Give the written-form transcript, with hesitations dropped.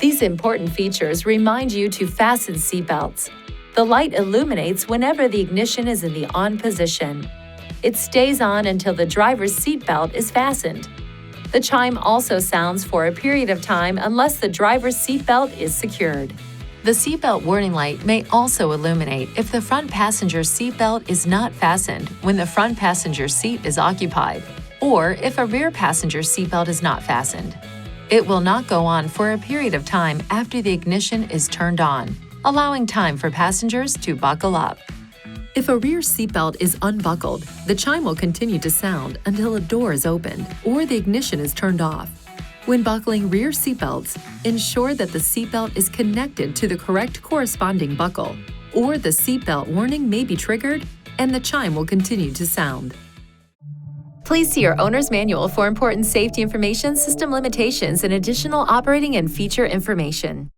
These important features remind you to fasten seatbelts. The light illuminates whenever the ignition is in the on position. It stays on until the driver's seatbelt is fastened. The chime also sounds for a period of time unless the driver's seatbelt is secured. The seatbelt warning light may also illuminate if the front passenger seatbelt is not fastened when the front passenger seat is occupied, or if a rear passenger seatbelt is not fastened. It will not go on for a period of time after the ignition is turned on, allowing time for passengers to buckle up. If a rear seatbelt is unbuckled, the chime will continue to sound until a door is opened or the ignition is turned off. When buckling rear seatbelts, ensure that the seatbelt is connected to the correct corresponding buckle, or the seatbelt warning may be triggered and the chime will continue to sound. Please see your owner's manual for important safety information, system limitations, and additional operating and feature information.